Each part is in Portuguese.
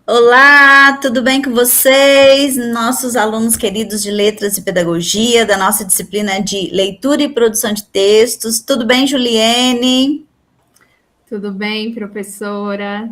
Olá, tudo bem com vocês? Nossos alunos queridos de Letras e Pedagogia, da nossa disciplina de Leitura e Produção de Textos. Tudo bem, Juliene? Tudo bem, professora?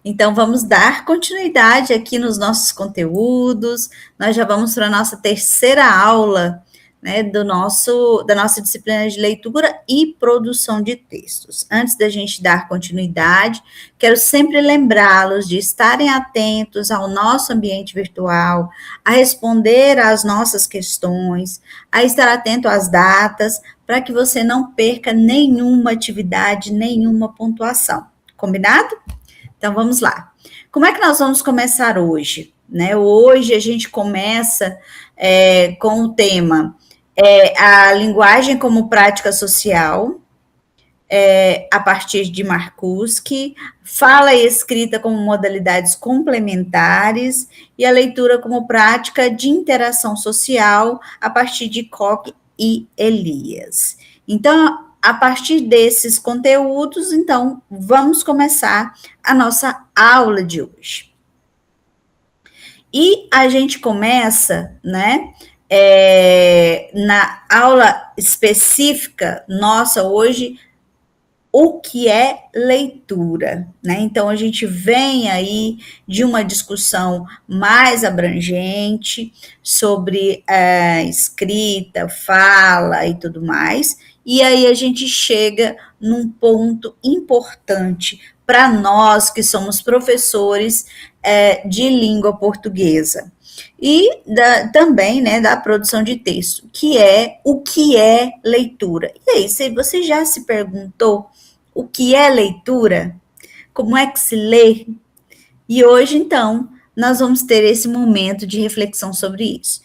Então, vamos dar continuidade aqui nos nossos conteúdos. Nós já vamos para a nossa terceira aula, né, da nossa disciplina de leitura e produção de textos. Antes da gente dar continuidade, quero sempre lembrá-los de estarem atentos ao nosso ambiente virtual, a responder às nossas questões, a estar atento às datas, para que você não perca nenhuma atividade, nenhuma pontuação. Combinado? Então vamos lá. Como é que nós vamos começar hoje? Né? Hoje a gente começa com o tema a linguagem como prática social, a partir de Marcuse, fala e escrita como modalidades complementares e a leitura como prática de interação social, a partir de Koch e Elias. Então, a partir desses conteúdos, então, vamos começar a nossa aula de hoje. E a gente começa, né, na aula específica nossa hoje, o que é leitura, né? Então a gente vem aí de uma discussão mais abrangente sobre escrita, fala e tudo mais, e aí a gente chega num ponto importante para nós que somos professores de língua portuguesa. E também, né, da produção de texto, que é o que é leitura. E aí, se você já se perguntou o que é leitura? Como é que se lê? E hoje, então, nós vamos ter esse momento de reflexão sobre isso.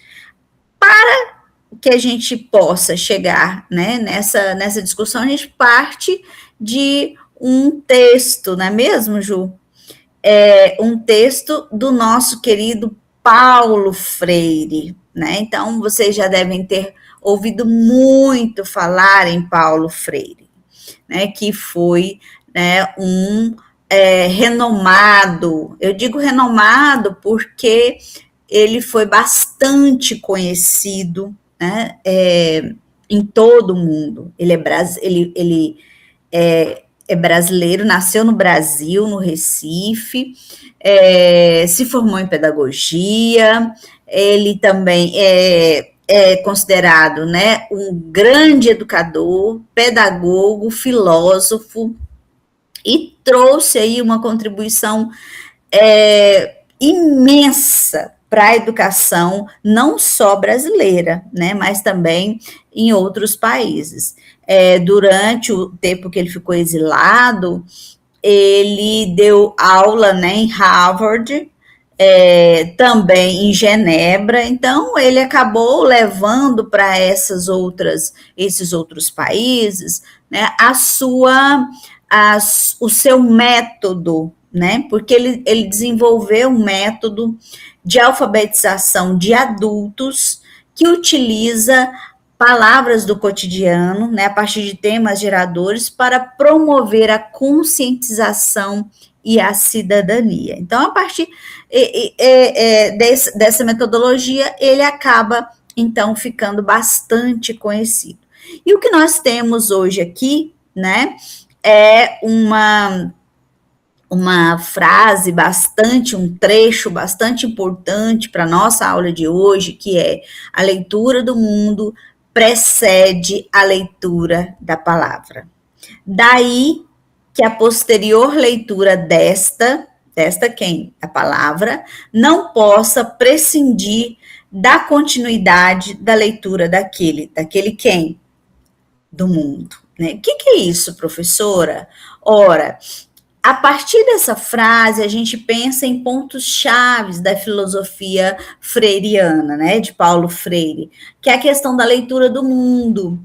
Para que a gente possa chegar, né, nessa discussão, a gente parte de um texto, não é mesmo, Ju? Um texto do nosso querido Paulo Freire, né? Então, vocês já devem ter ouvido muito falar em Paulo Freire, né, que foi, né, um renomado, eu digo renomado porque ele foi bastante conhecido, né, em todo o mundo. Ele é brasileiro, nasceu no Brasil, no Recife, se formou em pedagogia, ele também é considerado, né, um grande educador, pedagogo, filósofo, e trouxe aí uma contribuição imensa para a educação, não só brasileira, né, mas também em outros países. Durante o tempo que ele ficou exilado, ele deu aula, né, em Harvard, também em Genebra, então ele acabou levando para esses outros países, né, o seu método, né, porque ele desenvolveu um método de alfabetização de adultos que utiliza palavras do cotidiano, né, a partir de temas geradores, para promover a conscientização e a cidadania. Então, a partir dessa metodologia, ele acaba, então, ficando bastante conhecido. E o que nós temos hoje aqui, né, é uma frase um trecho bastante importante para a nossa aula de hoje, que é: a leitura do mundo precede a leitura da palavra. Daí que a posterior leitura desta quem? A palavra, não possa prescindir da continuidade da leitura daquele quem? Do mundo. Né? O que é isso, professora? Ora, a partir dessa frase, a gente pensa em pontos chaves da filosofia freiriana, né, de Paulo Freire, que é a questão da leitura do mundo.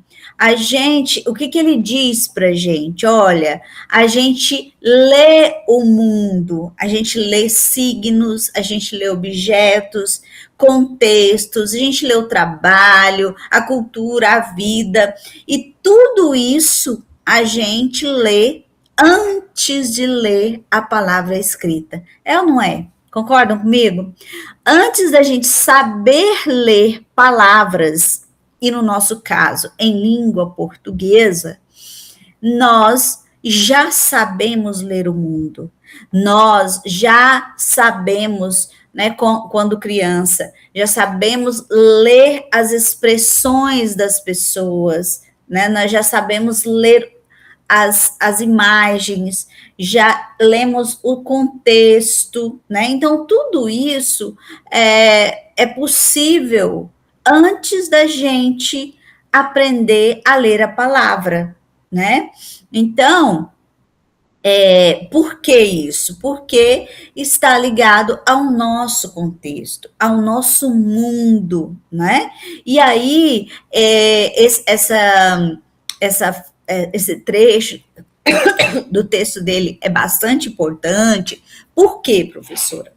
O que ele diz para a gente? Olha, a gente lê o mundo, a gente lê signos, a gente lê objetos, contextos, a gente lê o trabalho, a cultura, a vida, e tudo isso a gente lê antes antes de ler a palavra escrita. É ou não é? Concordam comigo? Antes da gente saber ler palavras, e no nosso caso, em língua portuguesa, nós já sabemos ler o mundo. Nós já sabemos, né, quando criança, já sabemos ler as expressões das pessoas, né? Nós já sabemos ler as imagens, já lemos o contexto, né? Então, tudo isso é possível antes da gente aprender a ler a palavra, né? Então, por que isso? Porque está ligado ao nosso contexto, ao nosso mundo, né? E aí, esse trecho do texto dele é bastante importante. Por quê, professora?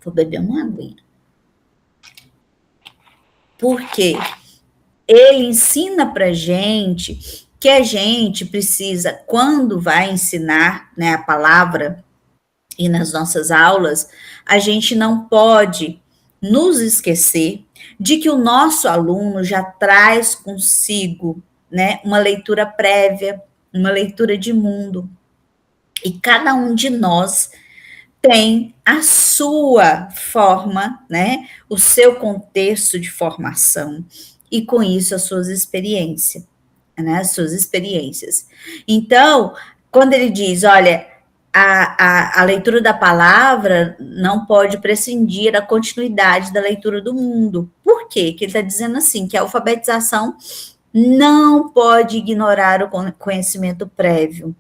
Vou beber uma aguinha. Porque ele ensina para gente que a gente precisa, quando vai ensinar, né, a palavra e nas nossas aulas, a gente não pode nos esquecer de que o nosso aluno já traz consigo, né, uma leitura prévia, uma leitura de mundo. E cada um de nós tem a sua forma, né, o seu contexto de formação e com isso as suas experiências, né, as suas experiências. Então, quando ele diz, olha, a leitura da palavra não pode prescindir da continuidade da leitura do mundo. Por quê? Que ele está dizendo assim, que a alfabetização não pode ignorar o conhecimento prévio.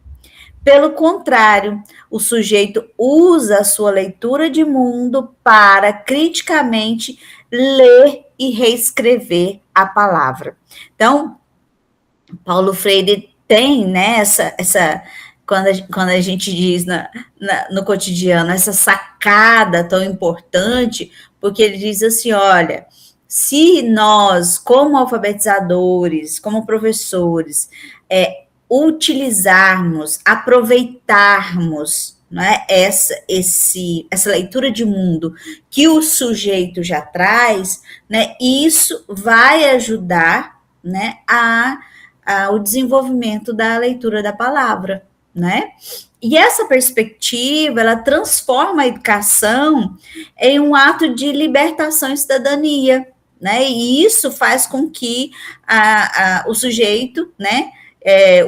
Pelo contrário, o sujeito usa a sua leitura de mundo para criticamente ler e reescrever a palavra. Então, Paulo Freire tem, né, quando a gente diz no cotidiano, essa sacada tão importante, porque ele diz assim, olha, se nós, como alfabetizadores, como professores, utilizarmos, aproveitarmos, né, essa leitura de mundo que o sujeito já traz, né, isso vai ajudar, né, o desenvolvimento da leitura da palavra, né? E essa perspectiva, ela transforma a educação em um ato de libertação e cidadania, né? E isso faz com que o sujeito, né,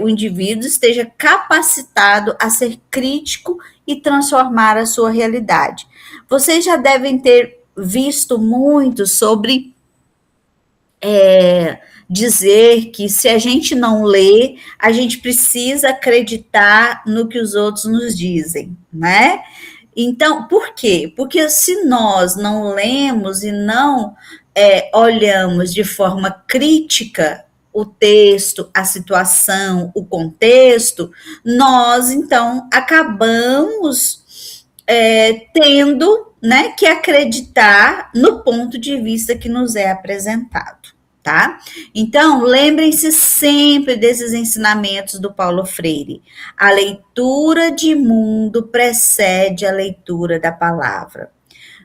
o indivíduo esteja capacitado a ser crítico e transformar a sua realidade. Vocês já devem ter visto muito sobre dizer que se a gente não lê, a gente precisa acreditar no que os outros nos dizem, né? Então, por quê? Porque se nós não lemos e não olhamos de forma crítica o texto, a situação, o contexto, nós, então, acabamos tendo, né, que acreditar no ponto de vista que nos é apresentado, tá? Então, lembrem-se sempre desses ensinamentos do Paulo Freire. A leitura de mundo precede a leitura da palavra.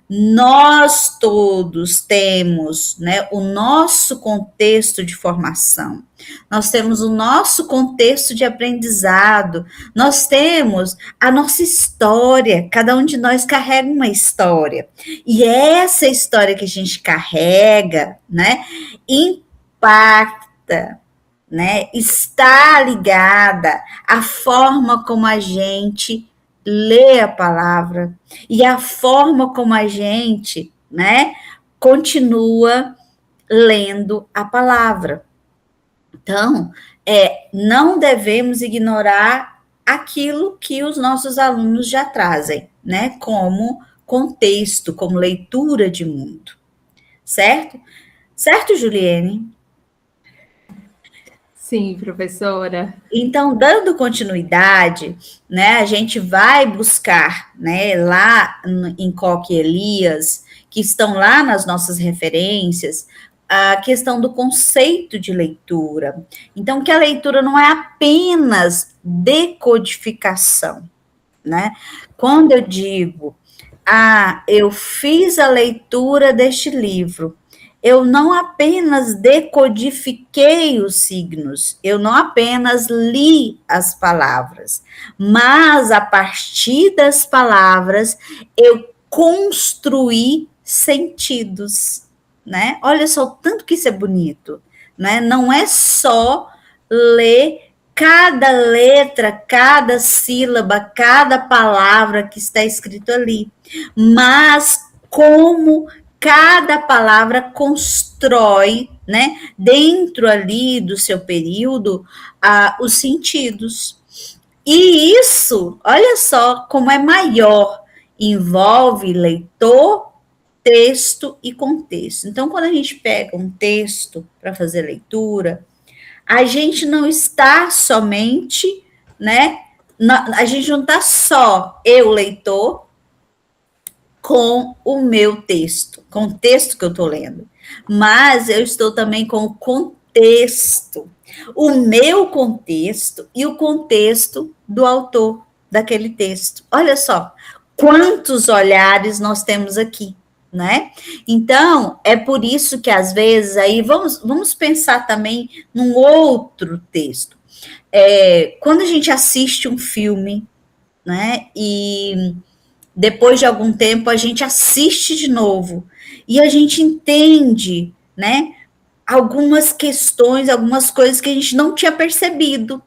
Nós todos temos, né, o nosso contexto de formação, nós temos o nosso contexto de aprendizado, nós temos a nossa história, cada um de nós carrega uma história, e essa história que a gente carrega, né, impacta, né, está ligada à forma como a gente lê a palavra e a forma como a gente, né, continua lendo a palavra. Então, não devemos ignorar aquilo que os nossos alunos já trazem, né, como contexto, como leitura de mundo. Certo? Certo, Juliene? Sim, professora. Então, dando continuidade, né, a gente vai buscar, né, lá em Koch e Elias, que estão lá nas nossas referências, a questão do conceito de leitura. Então, que a leitura não é apenas decodificação, né? Quando eu digo, eu fiz a leitura deste livro, eu não apenas decodifiquei os signos, eu não apenas li as palavras, mas a partir das palavras eu construí sentidos, né? Olha só o tanto que isso é bonito, né? Não é só ler cada letra, cada sílaba, cada palavra que está escrito ali, mas como cada palavra constrói, né, dentro ali do seu período, os sentidos. E isso, olha só como é maior, envolve leitor, texto e contexto. Então, quando a gente pega um texto para fazer leitura, a gente não está somente, né? A gente não está só eu, leitor, com o meu texto, com o texto que eu estou lendo, mas eu estou também com o contexto, o meu contexto e o contexto do autor daquele texto. Olha só, quantos olhares nós temos aqui, né? Então, é por isso que às vezes aí vamos pensar também num outro texto. Quando a gente assiste um filme, né? E depois de algum tempo a gente assiste de novo e a gente entende, né? Algumas questões, algumas coisas que a gente não tinha percebido.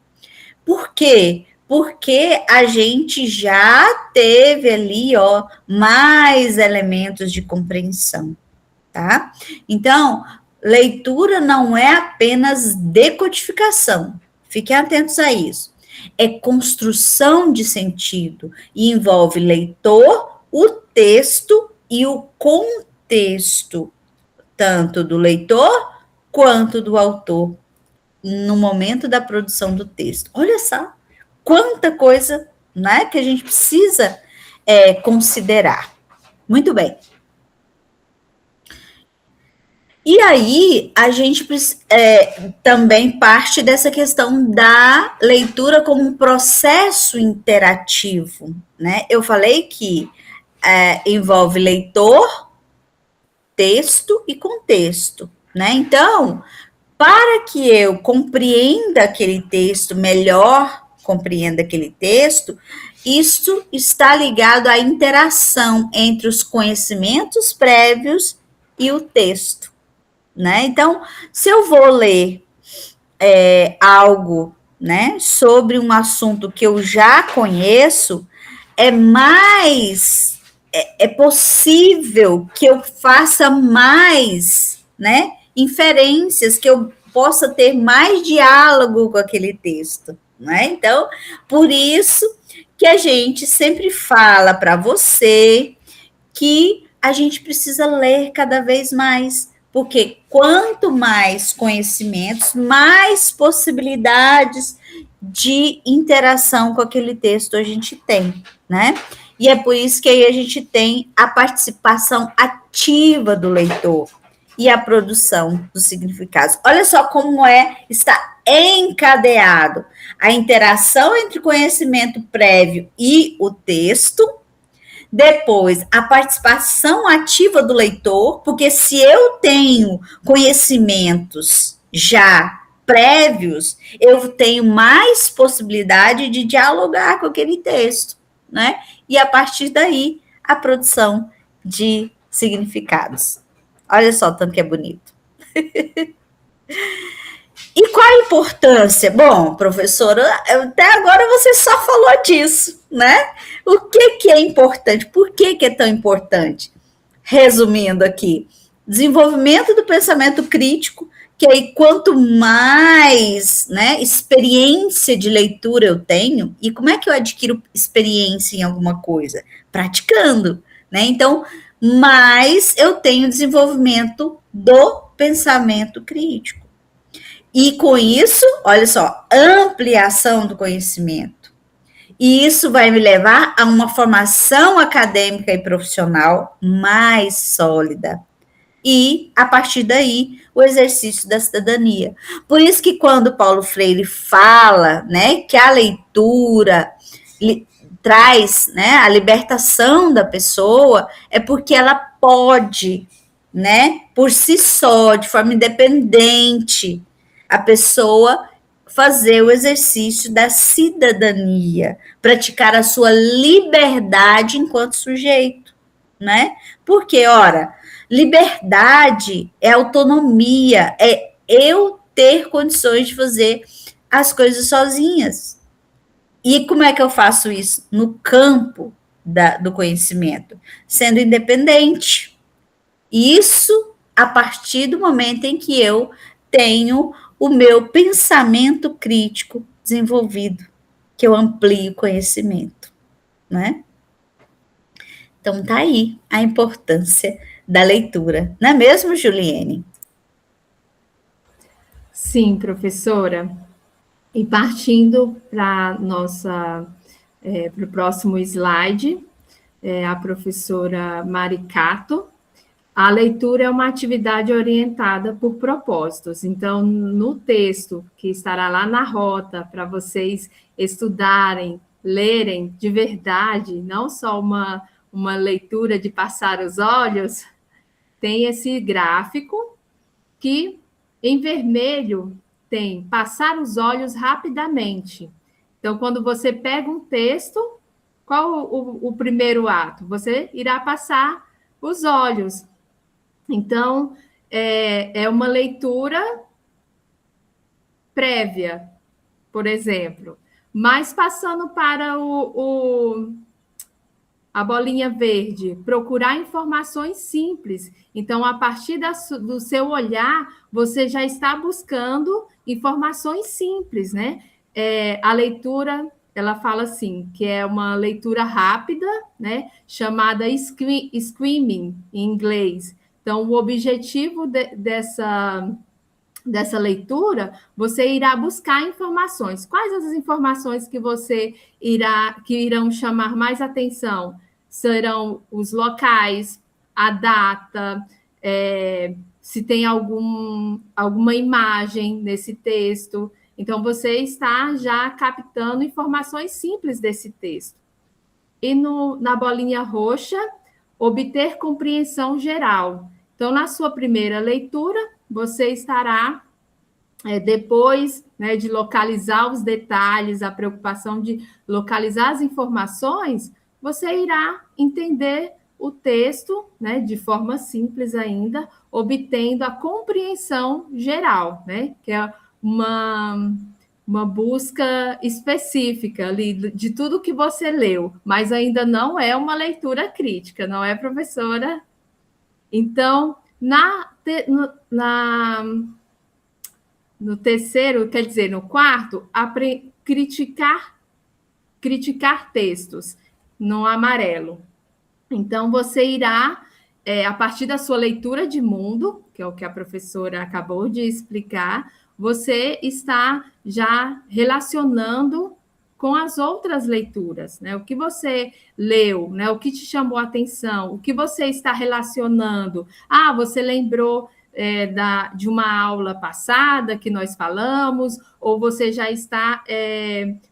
Por quê? Porque a gente já teve ali, ó, mais elementos de compreensão, tá? Então, leitura não é apenas decodificação. Fiquem atentos a isso. É construção de sentido e envolve leitor, o texto e o contexto, tanto do leitor quanto do autor, no momento da produção do texto. Olha só, quanta coisa, né, que a gente precisa considerar. Muito bem. E aí, a gente também parte dessa questão da leitura como um processo interativo, né? Eu falei que envolve leitor, texto e contexto, né? Então, para que eu compreenda aquele texto, melhor compreenda aquele texto, isso está ligado à interação entre os conhecimentos prévios e o texto, né? Então, se eu vou ler algo, né, sobre um assunto que eu já conheço, é possível que eu faça mais, né, inferências, que eu possa ter mais diálogo com aquele texto, né? Então, por isso que a gente sempre fala para você que a gente precisa ler cada vez mais, porque quanto mais conhecimentos, mais possibilidades de interação com aquele texto a gente tem, né? E é por isso que aí a gente tem a participação ativa do leitor e a produção dos significados. Olha só como está encadeado a interação entre conhecimento prévio e o texto. Depois, a participação ativa do leitor, porque se eu tenho conhecimentos já prévios, eu tenho mais possibilidade de dialogar com aquele texto, né? E a partir daí, a produção de significados. Olha só o tanto que é bonito. E qual a importância? Bom, professora, até agora você só falou disso, né? O que é importante? Por que é tão importante? Resumindo aqui, desenvolvimento do pensamento crítico, que aí quanto mais, né, experiência de leitura eu tenho, e como é que eu adquiro experiência em alguma coisa? Praticando, né? Então, mais eu tenho desenvolvimento do pensamento crítico. E com isso, olha só, ampliação do conhecimento. E isso vai me levar a uma formação acadêmica e profissional mais sólida. e, a partir daí, o exercício da cidadania. Por isso que quando Paulo Freire fala, né, que a leitura traz, né, a libertação da pessoa, é porque ela pode, né, por si só, de forma independente, a pessoa fazer o exercício da cidadania, praticar a sua liberdade enquanto sujeito, né? Porque, ora, liberdade é autonomia, é eu ter condições de fazer as coisas sozinhas. E como é que eu faço isso? No campo do conhecimento, sendo independente. Isso a partir do momento em que eu tenho o meu pensamento crítico desenvolvido, que eu amplio o conhecimento, né? Então tá aí a importância da leitura, não é mesmo, Juliene? Sim, professora. E partindo para para o próximo slide, a professora Maricato. A leitura é uma atividade orientada por propósitos. Então, no texto que estará lá na rota para vocês estudarem, lerem de verdade, não só uma leitura de passar os olhos, tem esse gráfico que em vermelho tem passar os olhos rapidamente. Então, quando você pega um texto, qual o primeiro ato? Você irá passar os olhos. Então, é uma leitura prévia, por exemplo. Mas passando para a bolinha verde, procurar informações simples. Então, a partir do seu olhar, você já está buscando informações simples, né? A leitura, ela fala assim, que é uma leitura rápida, né? Chamada skimming, em inglês. Então, o objetivo dessa leitura, você irá buscar informações. Quais as informações que que irão chamar mais atenção? Serão os locais, a data, se tem alguma imagem nesse texto. Então, você está já captando informações simples desse texto. E na bolinha roxa, obter compreensão geral. Então, na sua primeira leitura, você estará, depois, né, de localizar os detalhes, a preocupação de localizar as informações, você irá entender o texto, né, de forma simples ainda, obtendo a compreensão geral, né, que é uma busca específica ali de tudo que você leu, mas ainda não é uma leitura crítica, não é, professora? Então, no terceiro, quer dizer, no quarto, criticar textos, no amarelo. Então, você irá, a partir da sua leitura de mundo, que é o que a professora acabou de explicar, você está já relacionando com as outras leituras, né? O que você leu, né? O que te chamou a atenção, o que você está relacionando. Ah, você lembrou de uma aula passada que nós falamos, ou você já está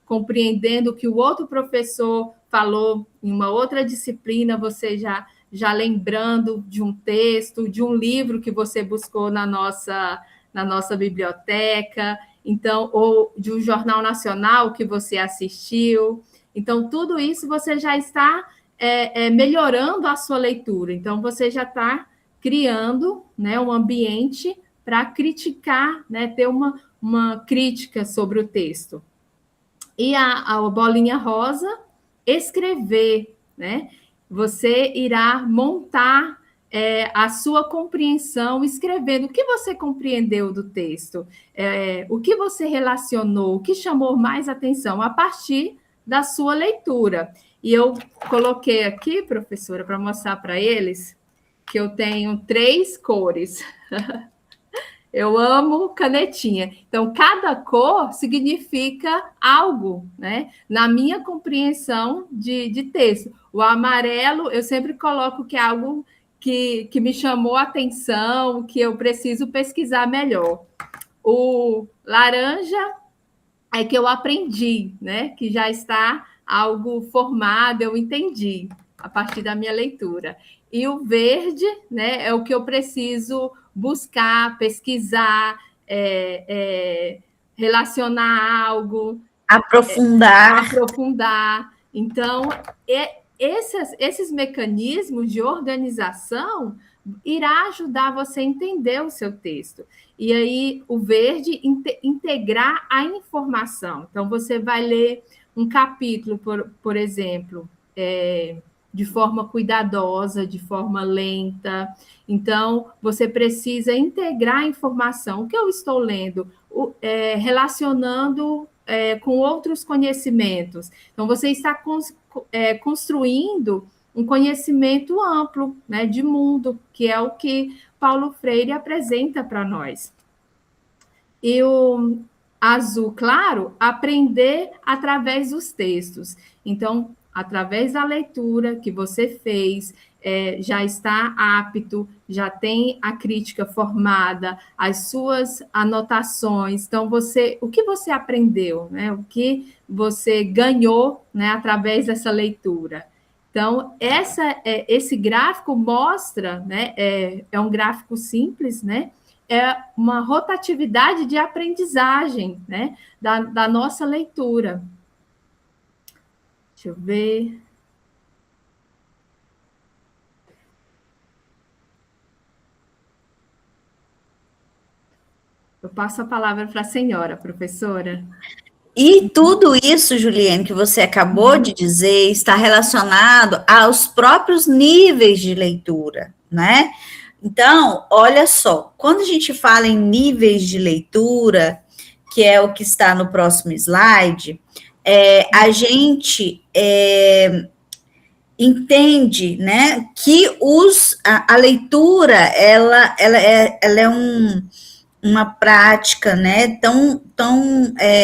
compreendendo que o outro professor falou em uma outra disciplina, você já lembrando de um texto, de um livro que você buscou na nossa biblioteca, então, ou de um jornal nacional que você assistiu. Então, tudo isso você já está melhorando a sua leitura. Então, você já está criando, né, um ambiente para criticar, né, ter uma crítica sobre o texto. E a bolinha rosa, escrever, né? Você irá montar a sua compreensão escrevendo o que você compreendeu do texto, o que você relacionou, o que chamou mais atenção a partir da sua leitura. E eu coloquei aqui, professora, para mostrar para eles que eu tenho 3 cores. Eu amo canetinha. Então, cada cor significa algo, né? Na minha compreensão de texto. O amarelo, eu sempre coloco que é algo que me chamou a atenção, que eu preciso pesquisar melhor. O laranja é que eu aprendi, né? Que já está algo formado, eu entendi a partir da minha leitura. E o verde, né, é o que eu preciso buscar, pesquisar, relacionar algo, aprofundar. Então, esses mecanismos de organização irá ajudar você a entender o seu texto. E aí, o verde, integrar a informação. Então, você vai ler um capítulo, por exemplo, de forma cuidadosa, de forma lenta. Então, você precisa integrar a informação. O que eu estou lendo? Relacionando com outros conhecimentos. Então, você está construindo um conhecimento amplo, né, de mundo, que é o que Paulo Freire apresenta para nós. E o azul claro, aprender através dos textos. Então, através da leitura que você fez, já está apto, já tem a crítica formada, as suas anotações. Então, o que você aprendeu, né? O que você ganhou, né, através dessa leitura. Então, esse gráfico mostra, né, é um gráfico simples, né? É uma rotatividade de aprendizagem, né, da nossa leitura. Deixa eu ver. Eu passo a palavra para a senhora, professora. E tudo isso, Juliane, que você acabou de dizer, está relacionado aos próprios níveis de leitura, né? Então, olha só, quando a gente fala em níveis de leitura, que é o que está no próximo slide, a gente entende, né, que a leitura, ela é uma prática, né, tão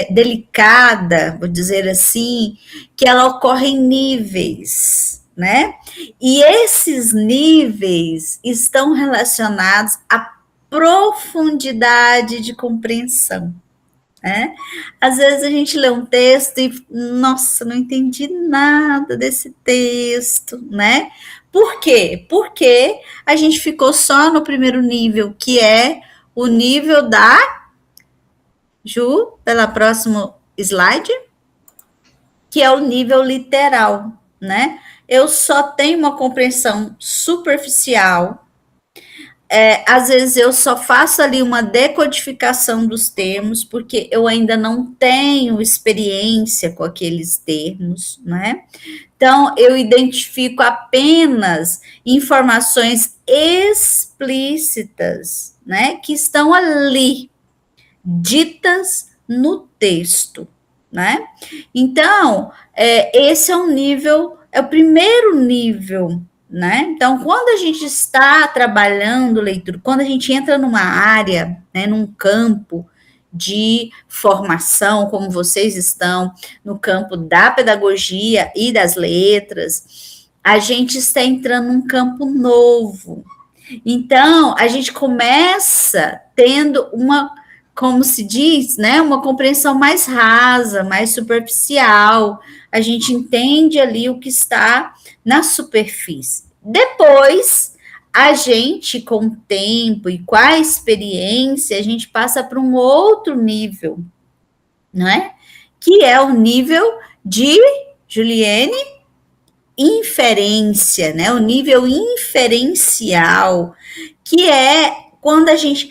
delicada, vou dizer assim, que ela ocorre em níveis, né? E esses níveis estão relacionados à profundidade de compreensão, né? Às vezes a gente lê um texto e, nossa, não entendi nada desse texto, né? Por quê? Porque a gente ficou só no primeiro nível, que é o nível da Ju, pela próximo slide, que é o nível literal, né? Eu só tenho uma compreensão superficial, às vezes eu só faço ali uma decodificação dos termos, porque eu ainda não tenho experiência com aqueles termos, né? Então, eu identifico apenas informações explícitas, né? Que estão ali, ditas no texto, né? Então, esse é um nível, é o primeiro nível, né? Então, quando a gente está trabalhando leitura, quando a gente entra numa área, né, num campo de formação, como vocês estão, no campo da pedagogia e das letras, a gente está entrando num campo novo. Então, a gente começa tendo como se diz, né, uma compreensão mais rasa, mais superficial. A gente entende ali o que está na superfície. Depois, a gente, com o tempo e com a experiência, a gente passa para um outro nível, não é? Que é o nível de, Juliane, inferência, né? O nível inferencial, que é quando a gente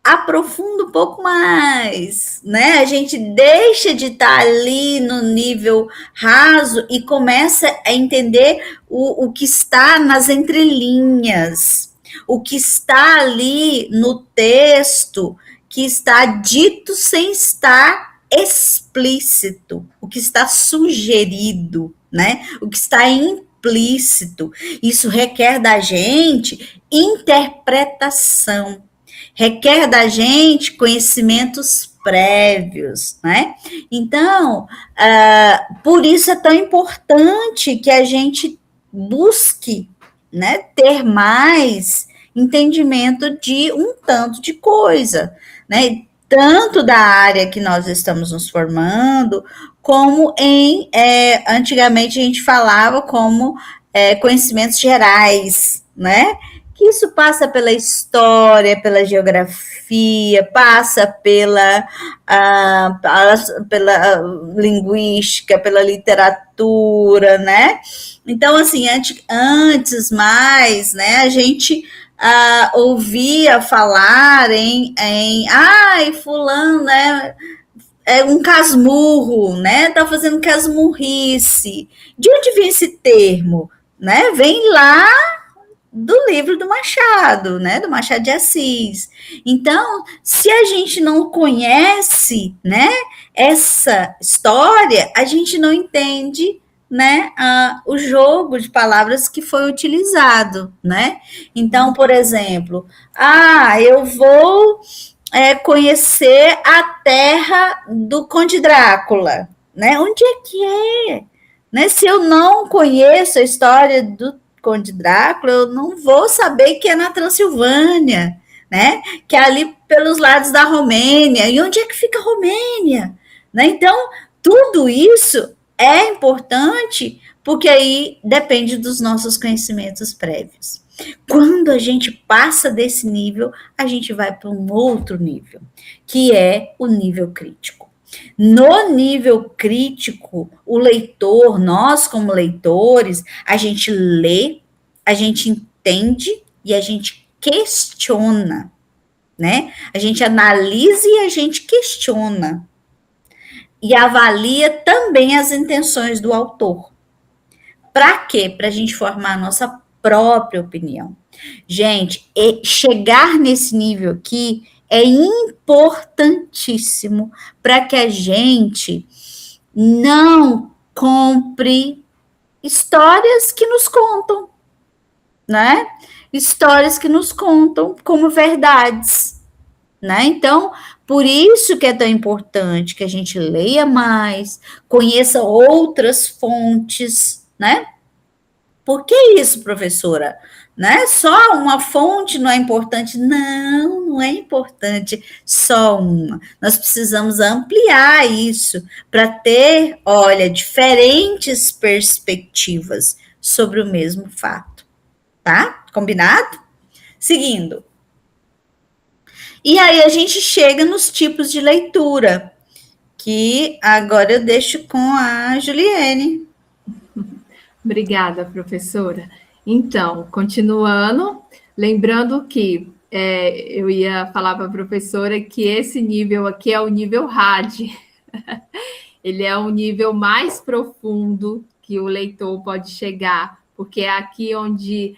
aprofunda um pouco mais, né? A gente deixa de estar ali no nível raso e começa a entender o que está nas entrelinhas, o que está ali no texto, que está dito sem estar explícito, o que está sugerido, né? O que está implícito. Isso requer da gente interpretação. Requer da gente conhecimentos prévios, né? Então, por isso é tão importante que a gente busque né, ter mais entendimento de um tanto de coisa, né? Tanto da área que nós estamos nos formando, como antigamente a gente falava como conhecimentos gerais, né? Que isso passa pela história, pela geografia, passa pela linguística, pela literatura, né? Então, assim, antes mais, né, a gente ouvia falar ai, fulano, né, é um casmurro, né, tá fazendo casmurrice. De onde vem esse termo? Né? Vem lá do livro do Machado, né, do Machado de Assis. Então, se a gente não conhece, né, essa história, a gente não entende, né, o jogo de palavras que foi utilizado, né? Então, por exemplo, eu vou conhecer a terra do Conde Drácula, né? Onde é que é? Né? Se eu não conheço a história do Conde Drácula, eu não vou saber que é na Transilvânia, né? Que é ali pelos lados da Romênia. E onde é que fica a Romênia? Né? Então, tudo isso é importante porque aí depende dos nossos conhecimentos prévios. Quando a gente passa desse nível, a gente vai para um outro nível, que é o nível crítico. No nível crítico, o leitor, nós como leitores, a gente lê, a gente entende e a gente questiona, né? A gente analisa e a gente questiona. E avalia também as intenções do autor. Para quê? Para a gente formar a nossa própria opinião. Gente, chegar nesse nível aqui é importantíssimo para que a gente não compre histórias que nos contam, né? Histórias que nos contam como verdades, né? Então, por isso que é tão importante que a gente leia mais, conheça outras fontes, né? Por que isso, professora? Né? Só uma fonte não é importante? Não, não é importante só uma. Nós precisamos ampliar isso para ter, olha, diferentes perspectivas sobre o mesmo fato. Tá? Combinado? Seguindo. E aí a gente chega nos tipos de leitura, que agora eu deixo com a Juliene. Obrigada, professora. Então, continuando, lembrando que eu ia falar para a professora que esse nível aqui é o nível RAD. Ele é um nível mais profundo que o leitor pode chegar, porque é aqui onde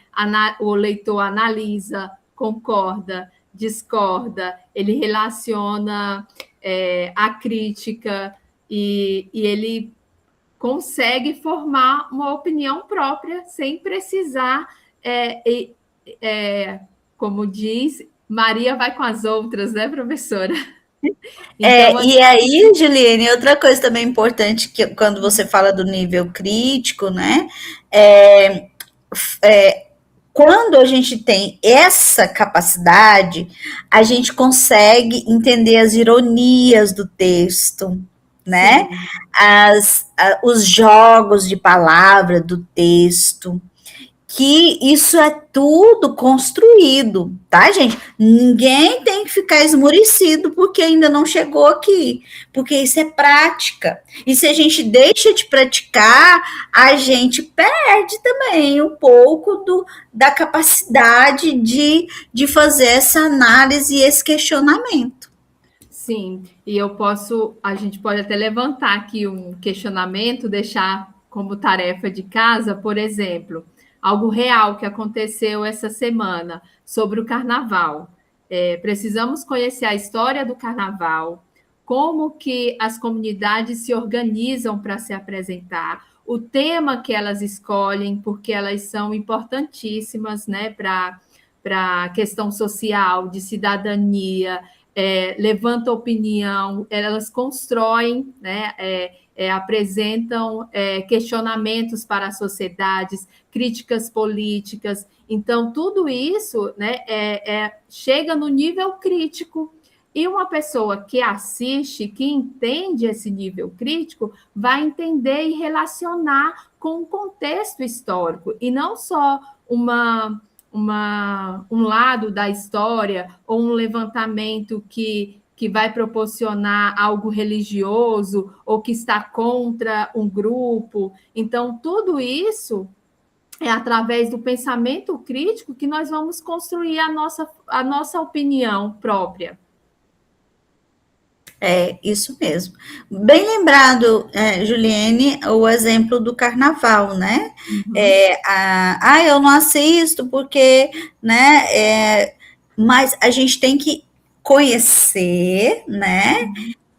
o leitor analisa, concorda, discorda, ele relaciona a crítica e ele consegue formar uma opinião própria sem precisar, como diz, Maria vai com as outras, né, professora? Então, E aí, Juliane, outra coisa também importante que quando você fala do nível crítico, né? É, quando a gente tem essa capacidade, a gente consegue entender as ironias do texto, né? Os jogos de palavra do texto, que isso é tudo construído, tá, gente? Ninguém tem que ficar esmurecido porque ainda não chegou aqui, porque isso é prática. E se a gente deixa de praticar, a gente perde também um pouco da capacidade de fazer essa análise e esse questionamento. Sim, e a gente pode até levantar aqui um questionamento, deixar como tarefa de casa, por exemplo, algo real que aconteceu essa semana sobre o carnaval. Precisamos conhecer a história do carnaval, como que as comunidades se organizam para se apresentar, o tema que elas escolhem, porque elas são importantíssimas, né, para a questão social, de cidadania, levantam opinião, elas constroem, né, apresentam questionamentos para as sociedades, críticas políticas. Então, tudo isso, né, chega no nível crítico. E uma pessoa que assiste, que entende esse nível crítico, vai entender e relacionar com o contexto histórico, e não só um lado da história ou um levantamento que vai proporcionar algo religioso ou que está contra um grupo. Então, tudo isso é através do pensamento crítico que nós vamos construir a nossa opinião própria. É isso mesmo. Bem lembrado, Juliane, o exemplo do carnaval, né? Eu não assisto porque, né? Mas a gente tem que conhecer, né?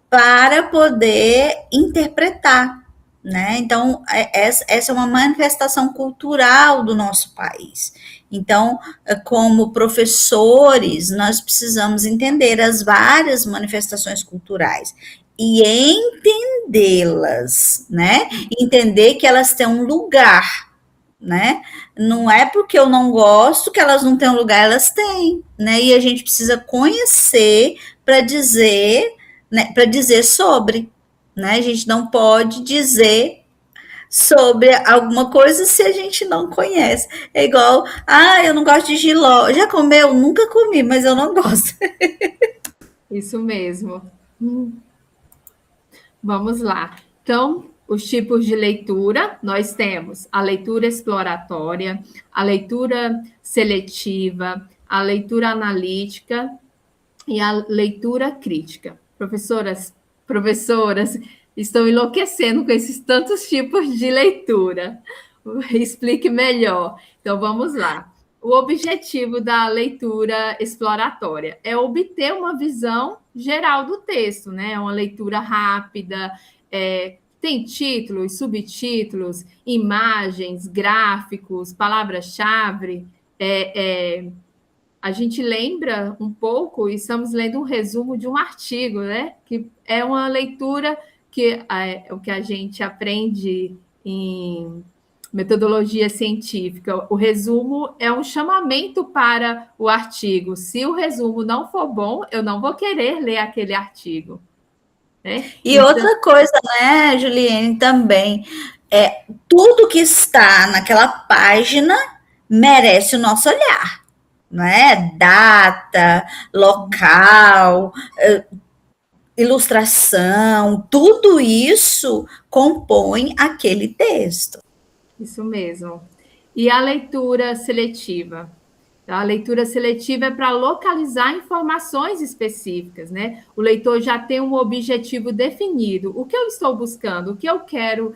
Para poder interpretar, né? Então, essa é uma manifestação cultural do nosso país. Então, como professores, nós precisamos entender as várias manifestações culturais e entendê-las, né? Entender que elas têm um lugar, né? Não é porque eu não gosto que elas não têm um lugar, elas têm, né? E a gente precisa conhecer para dizer, né? Para dizer sobre, né? A gente não pode dizer sobre alguma coisa se a gente não conhece. É igual, eu não gosto de jiló. Já comeu? Nunca comi, mas eu não gosto. Isso mesmo. Vamos lá. Então, os tipos de leitura, nós temos a leitura exploratória, a leitura seletiva, a leitura analítica e a leitura crítica. Professoras, estou enlouquecendo com esses tantos tipos de leitura. Explique melhor. Então, vamos lá. O objetivo da leitura exploratória é obter uma visão geral do texto, né? É uma leitura rápida, tem títulos, subtítulos, imagens, gráficos, palavras-chave. A gente lembra um pouco, e estamos lendo um resumo de um artigo, né? Que é uma leitura que o que a gente aprende em metodologia científica. O resumo é um chamamento para o artigo. Se o resumo não for bom, eu não vou querer ler aquele artigo. Né? E então, outra coisa, né, Juliane, também, tudo que está naquela página merece o nosso olhar, não é? Data, local, ilustração, tudo isso compõe aquele texto. Isso mesmo. E a leitura seletiva? A leitura seletiva é para localizar informações específicas, né? O leitor já tem um objetivo definido. O que eu estou buscando? O que eu quero,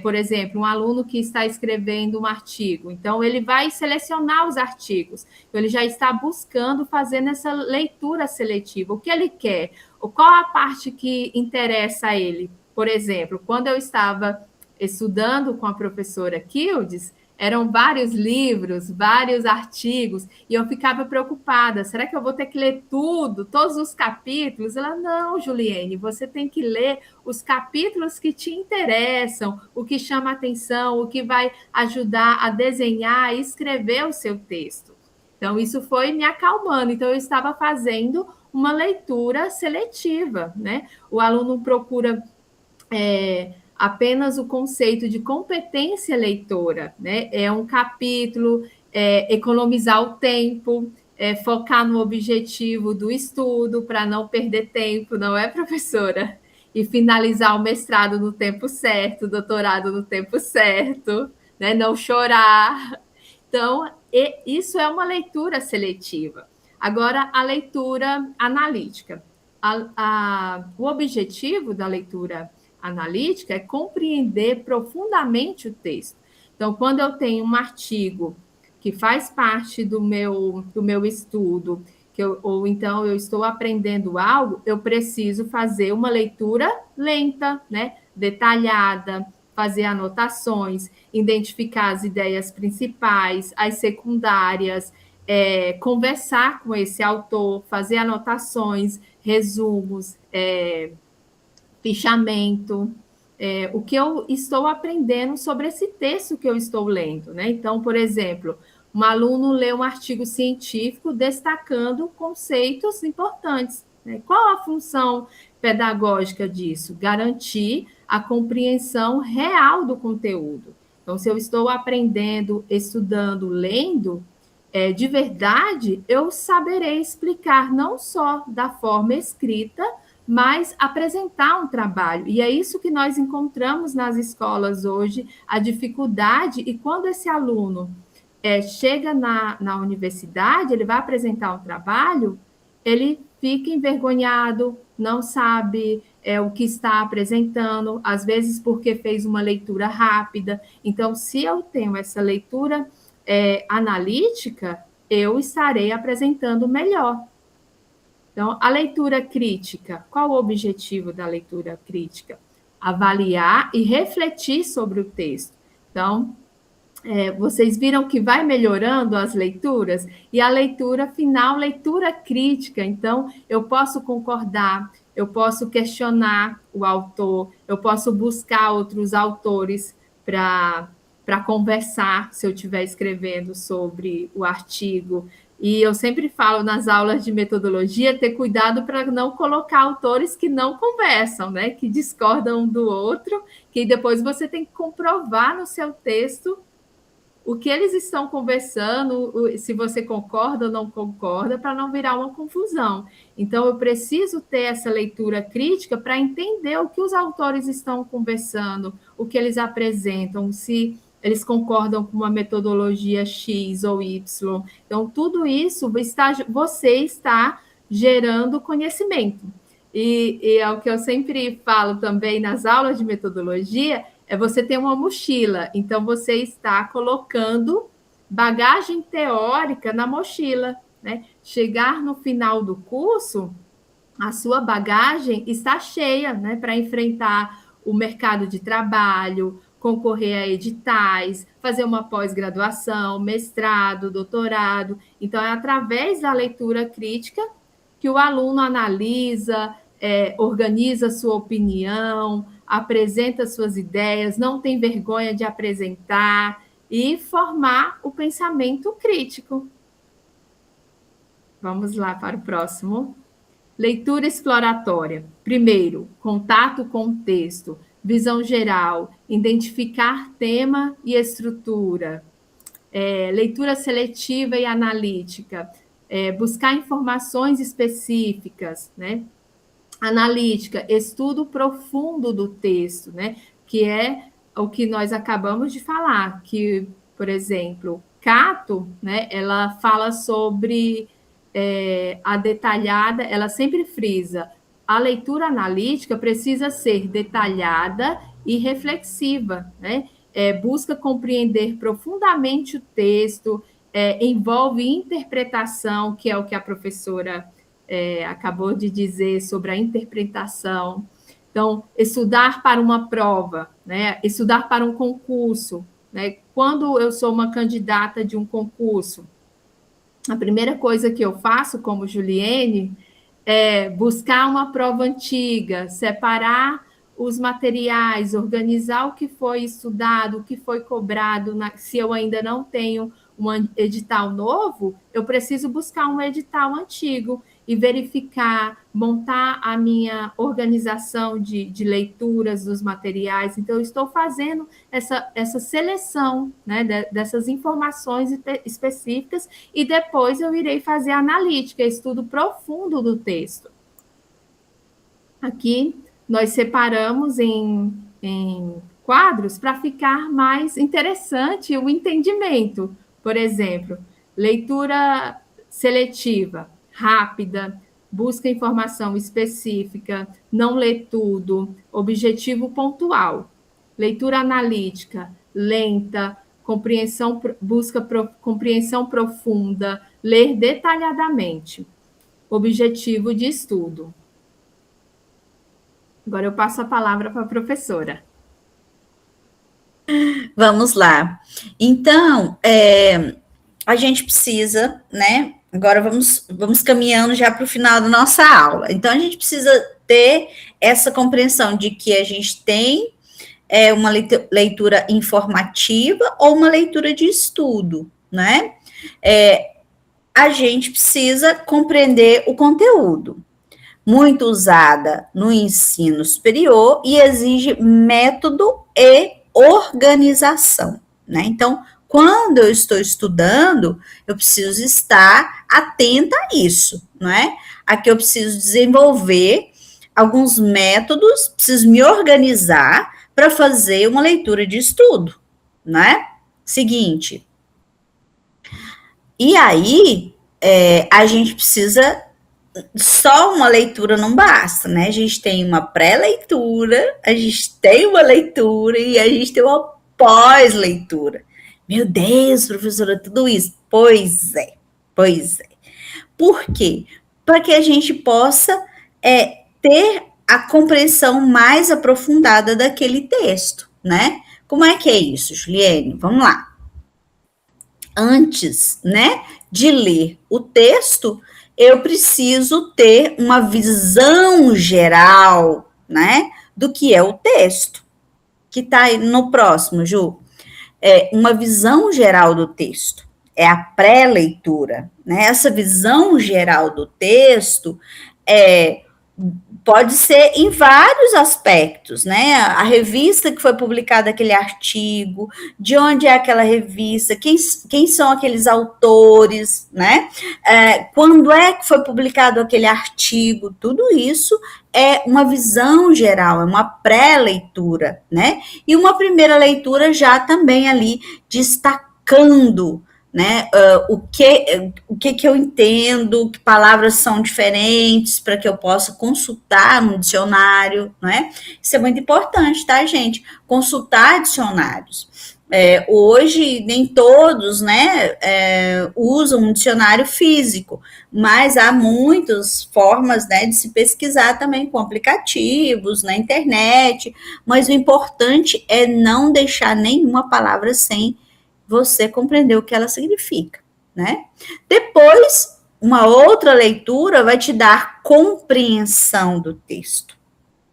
por exemplo, um aluno que está escrevendo um artigo. Então, ele vai selecionar os artigos. Então, ele já está buscando fazer essa leitura seletiva. O que ele quer? Qual a parte que interessa a ele? Por exemplo, quando eu estava estudando com a professora Kildes, eram vários livros, vários artigos, e eu ficava preocupada, será que eu vou ter que ler tudo, todos os capítulos? Ela, não, Juliane, você tem que ler os capítulos que te interessam, o que chama atenção, o que vai ajudar a desenhar e escrever o seu texto. Então, isso foi me acalmando. Então, eu estava fazendo uma leitura seletiva, né? O aluno procura apenas o conceito de competência leitora, né? É um capítulo, economizar o tempo, focar no objetivo do estudo para não perder tempo, não é, professora? E finalizar o mestrado no tempo certo, o doutorado no tempo certo, né? Não chorar. Então, isso é uma leitura seletiva. Agora, a leitura analítica. O objetivo da leitura analítica é compreender profundamente o texto. Então, quando eu tenho um artigo que faz parte do meu estudo, ou então eu estou aprendendo algo, eu preciso fazer uma leitura lenta, né? Detalhada, fazer anotações, identificar as ideias principais, as secundárias, conversar com esse autor, fazer anotações, resumos, fichamento, o que eu estou aprendendo sobre esse texto que eu estou lendo, né? Então, por exemplo, um aluno lê um artigo científico destacando conceitos importantes, né? Qual a função pedagógica disso? Garantir a compreensão real do conteúdo. Então, se eu estou aprendendo, estudando, lendo, de verdade, eu saberei explicar não só da forma escrita, mas apresentar um trabalho. E é isso que nós encontramos nas escolas hoje, a dificuldade, e quando esse aluno chega na universidade, ele vai apresentar um trabalho, ele fica envergonhado, não sabe o que está apresentando, às vezes porque fez uma leitura rápida. Então, se eu tenho essa leitura analítica, eu estarei apresentando melhor. Então, a leitura crítica, qual o objetivo da leitura crítica? Avaliar e refletir sobre o texto. Então, vocês viram que vai melhorando as leituras? E a leitura final, leitura crítica. Então, eu posso concordar, eu posso questionar o autor, eu posso buscar outros autores para conversar, se eu estiver escrevendo sobre o artigo. E eu sempre falo nas aulas de metodologia, ter cuidado para não colocar autores que não conversam, né? Que discordam um do outro, que depois você tem que comprovar no seu texto o que eles estão conversando, se você concorda ou não concorda, para não virar uma confusão. Então, eu preciso ter essa leitura crítica para entender o que os autores estão conversando, o que eles apresentam, se eles concordam com uma metodologia X ou Y. Então, tudo isso você está gerando conhecimento. E é o que eu sempre falo também nas aulas de metodologia, você ter uma mochila. Então, você está colocando bagagem teórica na mochila, né? Chegar no final do curso, a sua bagagem está cheia, né? Para enfrentar o mercado de trabalho, concorrer a editais, fazer uma pós-graduação, mestrado, doutorado. Então, é através da leitura crítica que o aluno analisa, organiza sua opinião, apresenta suas ideias, não tem vergonha de apresentar e formar o pensamento crítico. Vamos lá para o próximo. Leitura exploratória. Primeiro, contato com o texto, visão geral, identificar tema e estrutura. Leitura seletiva e analítica. Buscar informações específicas, né? Analítica, estudo profundo do texto, né? Que é o que nós acabamos de falar, que, por exemplo, Cato, né? Ela fala sobre a detalhada, ela sempre frisa, a leitura analítica precisa ser detalhada e reflexiva, né? Busca compreender profundamente o texto, envolve interpretação, que é o que a professora acabou de dizer sobre a interpretação. Então, estudar para uma prova, né? Estudar para um concurso, né? Quando eu sou uma candidata de um concurso, a primeira coisa que eu faço como Juliene é buscar uma prova antiga, separar os materiais, organizar o que foi estudado, o que foi cobrado. Se eu ainda não tenho um edital novo, eu preciso buscar um edital antigo e verificar, montar a minha organização de leituras dos materiais. Então, eu estou fazendo essa seleção, né, dessas informações específicas e depois eu irei fazer a analítica, estudo profundo do texto. Aqui, nós separamos em quadros para ficar mais interessante o entendimento. Por exemplo, leitura seletiva, rápida, busca informação específica, não lê tudo, objetivo pontual. Leitura analítica, lenta, busca compreensão profunda, ler detalhadamente. Objetivo de estudo. Agora eu passo a palavra para a professora. Vamos lá. Então, a gente precisa, né, Agora vamos caminhando já para o final da nossa aula. Então, a gente precisa ter essa compreensão de que a gente tem uma leitura informativa ou uma leitura de estudo, né? A gente precisa compreender o conteúdo, muito usada no ensino superior e exige método e organização, né? Então, quando eu estou estudando, eu preciso estar atenta a isso, não é? Aqui eu preciso desenvolver alguns métodos, preciso me organizar para fazer uma leitura de estudo, né? Seguinte. E aí, a gente precisa só uma leitura não basta, né? A gente tem uma pré-leitura, a gente tem uma leitura e a gente tem uma pós-leitura. Meu Deus, professora, tudo isso. Pois é, pois é. Por quê? Para que a gente possa ter a compreensão mais aprofundada daquele texto, né? Como é que é isso, Juliane? Vamos lá. Antes, né, de ler o texto, eu preciso ter uma visão geral, né, do que é o texto. Que está aí no próximo, Ju. Uma visão geral do texto. É a pré-leitura, né? Essa visão geral do texto pode ser em vários aspectos, né? A revista que foi publicada aquele artigo, de onde é aquela revista, quem são aqueles autores, né? Quando é que foi publicado aquele artigo, tudo isso é uma visão geral, é uma pré-leitura, né? E uma primeira leitura já também ali destacando, né, o que eu entendo, que palavras são diferentes, para que eu possa consultar no dicionário, né? Isso é muito importante, tá, gente? Consultar dicionários. Hoje, nem todos, né, usam um dicionário físico, mas há muitas formas, né, de se pesquisar também com aplicativos, na internet, mas o importante é não deixar nenhuma palavra sem você compreender o que ela significa, né? Depois, uma outra leitura vai te dar compreensão do texto,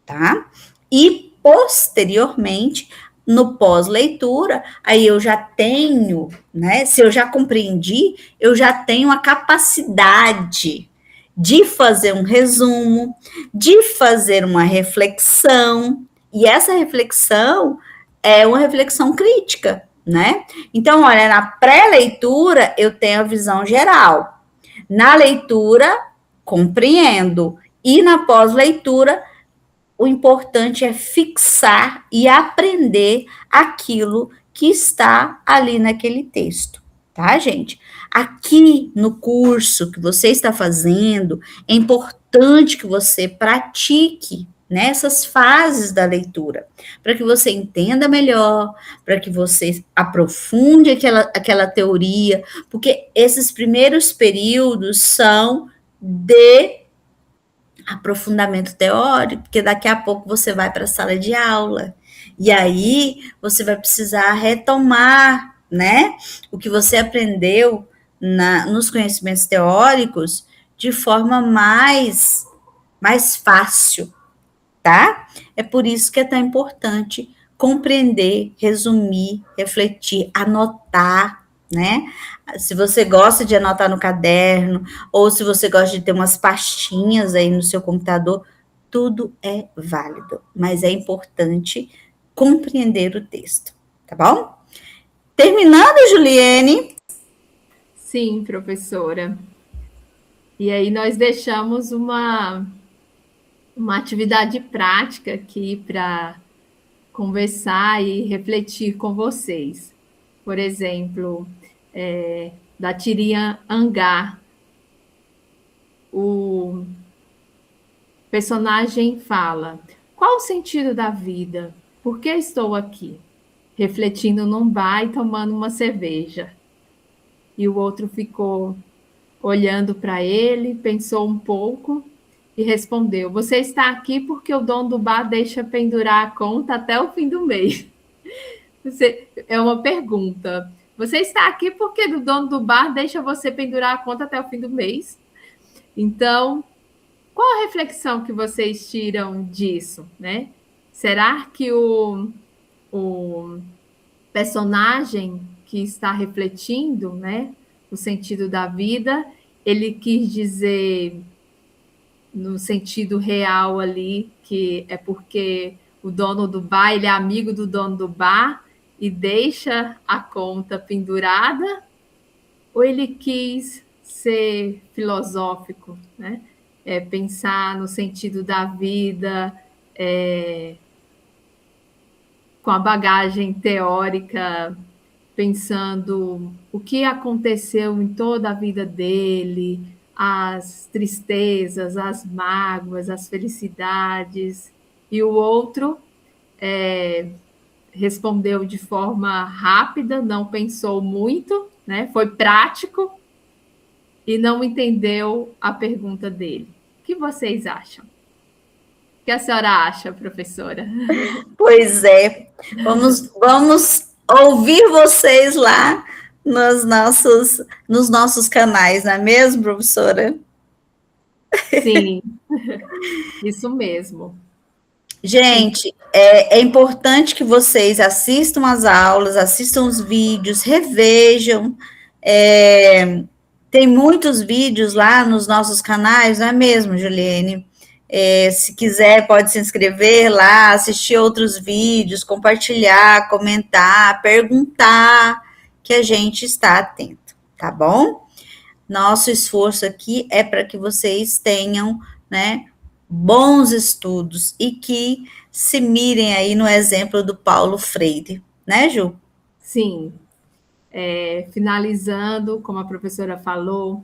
tá? E, posteriormente, no pós-leitura, aí eu já tenho, né? Se eu já compreendi, eu já tenho a capacidade de fazer um resumo, de fazer uma reflexão, e essa reflexão é uma reflexão crítica, né? Então, olha, na pré-leitura eu tenho a visão geral. Na leitura, compreendo. E na pós-leitura, o importante é fixar e aprender aquilo que está ali naquele texto, tá, gente? Aqui no curso que você está fazendo, é importante que você pratique nessas fases da leitura, para que você entenda melhor, para que você aprofunde aquela teoria, porque esses primeiros períodos são de aprofundamento teórico, porque daqui a pouco você vai para a sala de aula, e aí você vai precisar retomar, né, o que você aprendeu nos conhecimentos teóricos de forma mais fácil, tá? É por isso que é tão importante compreender, resumir, refletir, anotar, né? Se você gosta de anotar no caderno, ou se você gosta de ter umas pastinhas aí no seu computador, tudo é válido, mas é importante compreender o texto, tá bom? Terminando, Juliane? Sim, professora. E aí nós deixamos uma atividade prática aqui para conversar e refletir com vocês. Por exemplo, da tirinha Angar, o personagem fala: qual o sentido da vida? Por que estou aqui? Refletindo num bar e tomando uma cerveja. E o outro ficou olhando para ele, pensou um pouco e respondeu: você está aqui porque o dono do bar deixa pendurar a conta até o fim do mês. É uma pergunta. Você está aqui porque o dono do bar deixa você pendurar a conta até o fim do mês. Então, qual a reflexão que vocês tiram disso, né? Será que o personagem que está refletindo, né, o sentido da vida, ele quis dizer no sentido real ali que é porque o dono do bar, ele é amigo do dono do bar e deixa a conta pendurada, ou ele quis ser filosófico, né? Pensar no sentido da vida, com a bagagem teórica, pensando o que aconteceu em toda a vida dele, as tristezas, as mágoas, as felicidades, e o outro respondeu de forma rápida, não pensou muito, né? Foi prático e não entendeu a pergunta dele. O que vocês acham? O que a senhora acha, professora? Pois é, vamos ouvir vocês lá nos nossos canais, não é mesmo, professora? Sim, isso mesmo. Gente, é importante que vocês assistam as aulas, assistam os vídeos, revejam. Tem muitos vídeos lá nos nossos canais, não é mesmo, Juliane? Se quiser, pode se inscrever lá, assistir outros vídeos, compartilhar, comentar, perguntar, que a gente está atento, tá bom? Nosso esforço aqui é para que vocês tenham, né, bons estudos e que se mirem aí no exemplo do Paulo Freire, né, Ju? Sim. Finalizando, como a professora falou,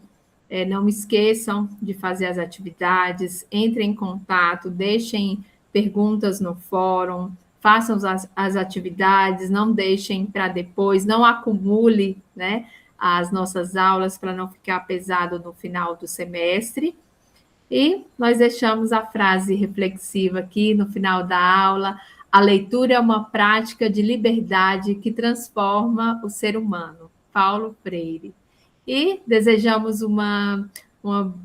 não esqueçam de fazer as atividades, entrem em contato, deixem perguntas no fórum, façam as atividades, não deixem para depois, não acumule, né, as nossas aulas para não ficar pesado no final do semestre. E nós deixamos a frase reflexiva aqui no final da aula: a leitura é uma prática de liberdade que transforma o ser humano. Paulo Freire. E desejamos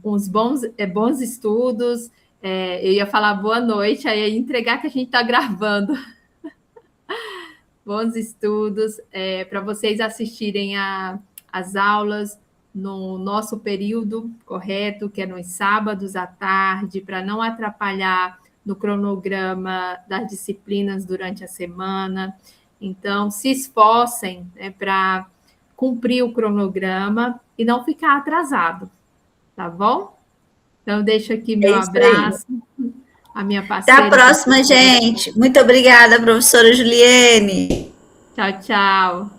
uns bons estudos. Eu ia falar boa noite, aí ia entregar que a gente está gravando. Bons estudos para vocês assistirem as aulas no nosso período correto, que é nos sábados à tarde, para não atrapalhar no cronograma das disciplinas durante a semana. Então, se esforcem, né, para cumprir o cronograma e não ficar atrasado, tá bom? Então, deixo aqui meu abraço, a minha parceira. Até a próxima, gente. Muito obrigada, professora Juliane. Tchau, tchau.